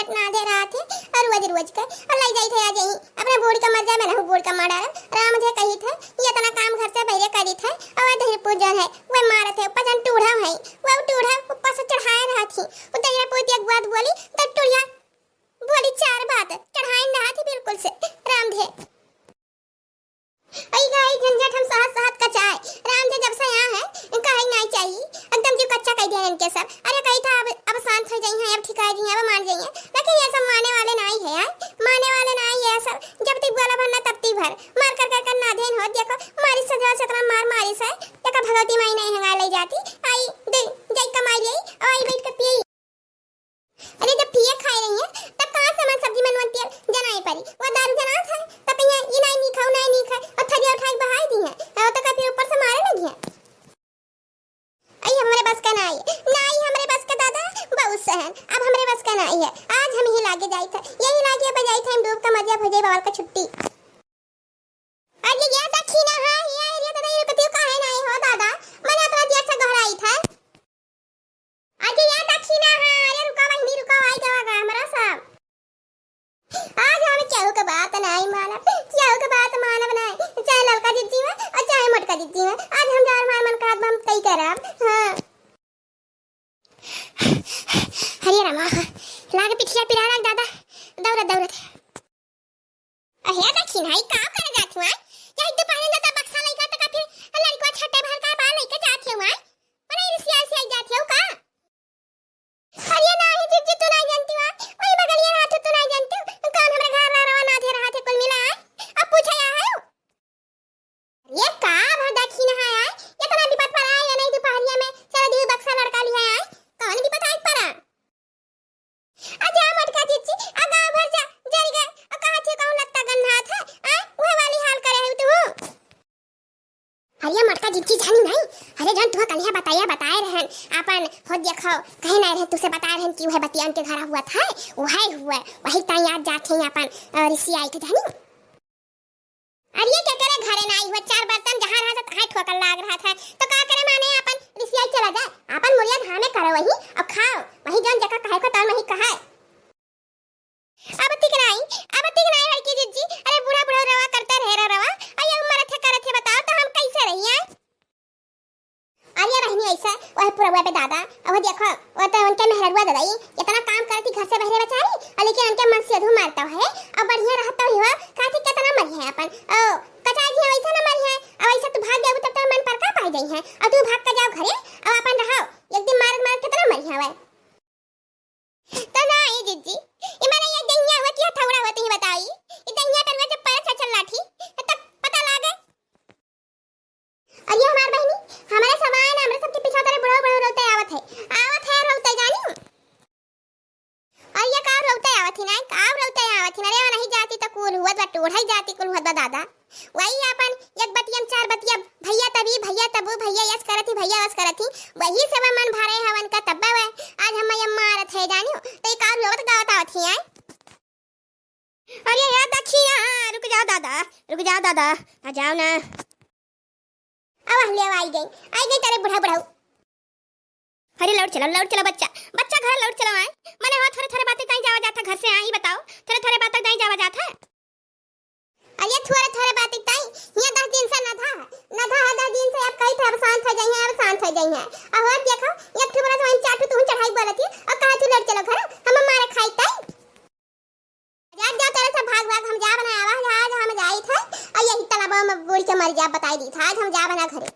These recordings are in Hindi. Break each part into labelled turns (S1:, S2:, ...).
S1: झंझट ना दे रहा थे और रोज रोज का और ले जाई थे आ जाई अपने बोर्ड का मर जा मैंने बोर्ड का मार राम मुझे कही थे ये तना काम घर से बहरे करी थे और दही पूजन है वो मारे थे पजन टूढ़ा है वो टूढ़ा ऊपर से चढ़ाए रहा थी वो दही पूज एक बात बोली तो टूढ़िया बोली चार बात चढ़ाए रहा थी बिल्कुल से राम थे आई गाई झंझट हम सहत सहत का चाय राम जी जब से यहाँ है कहीं नहीं चाहिए एकदम जो कच्चा कह दिया इनके सब अरे कही था अब शांत हो जाई हैं अब ठिकाई जी अब मान जाइए लेकिन ये सब माने वाले नहीं है यार माने वाले नहीं है सब जब तक बोला भरना तब तक भर मार कर नाधेन हो देखो मारी सजा सकना मारी से देखो भगवती माई नहीं हंगा ले जाती आई दे जय कमाई गई और आई बैठ के पी अरे जब पिए खाई रही है तब कहां से मन सब्जी मनवंती जनाई पड़ी वो दारू जना था तब ये नहीं खाऊ नहीं खाए और थरी और खाई बहाई दी है और तो कभी ऊपर से मारे लगी है आई हमारे बस का नहीं हमारे बस का दादा बहुत सहन अब हमारे बस का नहीं है आज हम ही लागे जाई था यही लागे बजाई था हम डूब का मजा भजे बाबा का छुट्टी अरे ये दक्षिणा हां ये एरिया तो नहीं रुकती काहे नहीं हो दादा मैंने तो देर से घर आई था अरे ये दक्षिणा हां अरे रुका वहीं रुका आई जाएगा हमारा सब आज हमें क्या का बात नहीं माना क्या का बात माना बनाए चाहे लड़का जिद्दी में और चाहे मोटका जिद्दी में आज हम जार मार मन का हम कई करब हां हरे रामा लागे पिछिया पिरा रख दादा दौड़त अहे दक्षिण है का कर जात हुआ यही तो पानी दादा बक्सा लइका त का फिर लड़का छटे भर का बाल लेके जात हुआ अरे रिसिया से जात हो का अरे नहीं जिज्जी तो नहीं जानती हुआ वही बगलिया हाथ तो नहीं जानती कौन हमारे घर रहा ना दे रहा थे कुल मिला अब पूछा है ये का भर दक्षिण है ये तना विपत पर आया या नहीं दोपहरिया में चलो दी बक्सा लड़का लिया है कौन विपत आई पड़ा आजा मटका चिच्ची आ गांव भर जा जल गए और कहां थे कौन लगता गन्ना था वो वाली हाल करे है तू अरे मटका चिच्ची जानी नहीं अरे जान तू कल बताए रहन अपन हो देखो कहे नहीं रहे तुसे बता रहन कि वह बतियान के घर हुआ था वही ता याद जाते हैं अपन ऋषि आई थे जानी अरे क्या करे घरे नहीं हुआ चार बर्तन जहां रहा था ठोकर लाग रहा था तो का करे माने अपन ऋषि आई चला जाए अपन मुड़िया धामे करो वही और खाओ वही जान जगह कहे को तन वही कहा अब तिक नहीं लड़की जिज्जी अरे बुढ़ा रवा करते रवा अरे उम्र थे करे थे बताओ तो हम कैसे रही हैं अरे रहनी ऐसा वह पूरा पे दादा अब देखो वो तो उनके मेहरबा दादाई इतना काम करती घर से बहरे बेचारी लेकिन उनके मन से अधू मारता है अब बढ़िया रहता हुआ काठी कितना मरी है अपन ओ कचाई जी वैसा न मरी है अब ऐसा तू भाग जाओ तब तो मन पर का पाई गई है और तू भाग कर जाओ घरे अब अपन रहो एक दिन मार कितना मरी है वह तो नहीं जिज्जी ये मैंने ये दैया होती है थोड़ा होती है बताई ये दैया पर जब पैर चल लाठी तब पता लागे और ये हमार बहनी हमारे समान हमरे सबके पीछे तेरे बड़ो रोते आवत है रोते जानी और ये का रोते आवत है ना का रोते आवत है रे नहीं जाती तो कुल हुआ बा टोढ़ाई जाती कुल हुआ बा दादा वही अपन एक बतियम चार बतिया भैया तभी भैया तबू भैया यस करती भैया वस करती वही सब मन भरे हवन का तब्बा है आज हम मारत है जानियो तो एक और रोत गावत आवत है अरे यार दक्षिणा रुक जाओ दादा आ जाओ ना अब हम ले आई गई तेरे बुढ़ा अरे लौट चलो बच्चा घर लौट चलो आए मैंने हो थोड़े बातें कहीं जावा जाता घर से आई बताओ थोड़े बातें कहीं जावा जाता है अरे थोड़े बातें कहीं ये 10 दिन से न था 10 दिन से अब कहीं था अब शांत हो गई है अब और देखो एक ठो बड़ा तो चाटू तू चढ़ाई बोलती और कहा तू लौट चलो घर हम मारे खाई तई जा तेरे से भाग हम जा बना आज हम जाई थे और यही तालाब में बूढ़ के मर जा बताई दी था आज हम जा बना घरे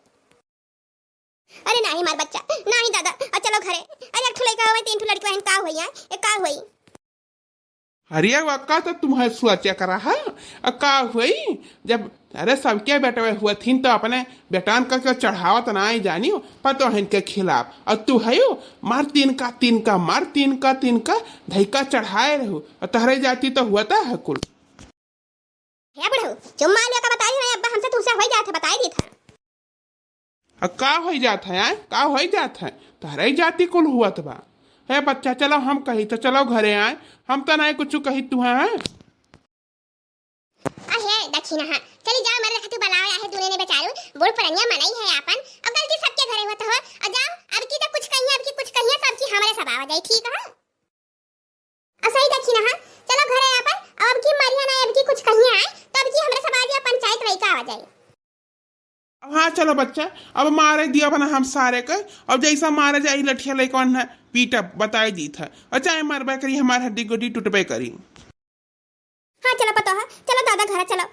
S1: अरे नहीं मार बच्चा नहीं दादा चलो घरे अरे एक ठो लड़का होवे 3 ठो लड़की बहन का होई है एक का होई
S2: अरे अक्का तो तुम्हें सोचा करा है अक्का हुई जब अरे सबके बेटा हुआ थी तो अपने बेटान का चढ़ावत ना आई जानी पर तो इनके खिलाफ और तू है मार तीन का धैका चढ़ाए रहो और तहरे जाती तो हुआ था है कुल
S1: हे बड़ो चुम्मा लिया का बताई है अब्बा हमसे तुझसे हो जाता बताई दी था
S2: का हो जाता है का हो जाता है तहरे जाती कुल हुआ तो बा है बच्चा चलो हम कही तो चलो घरे आए हम तो नहीं कुछ कही तू है
S1: अहे दक्षिणा हां चली जाओ मेरे खातिर बुलाओ है दूने ने बेचारू बूढ़ परनिया मनाई है अपन अब गलती सबके घरे होत हो आ जाओ अब की तो कुछ कहिए अब की कुछ कहिए सब की हमारे सब आवा जाई ठीक है असही
S2: हाँ चलो बच्चा, अब मारे दिया बना हम सारे का, अब जैसा मारे जाई लठिया लेके कौन है पीटा बताई दी था, और चाहे मरबे करी हमारे हड्डी गोडी टूटबे करी।
S1: हाँ चलो पतो है, चलो दादा घर चलो।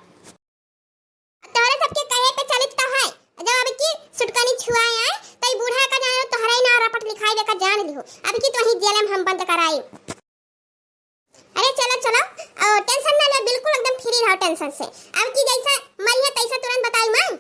S1: तोहरे सबके कहे पे चलित तो है, जब अब की सुटकानी छुआए आए तई बूढ़ा का जानो तोहरे ना रपट लिखाई देकर जान लिहो, अब की तो ही जेल में हम बंद कराई। अरे चलो चलो, टेंशन ना ले, बिल्कुल एकदम फ्री रहो टेंशन से। अब की जैसा मरिया तैसा तुरंत बताई मां।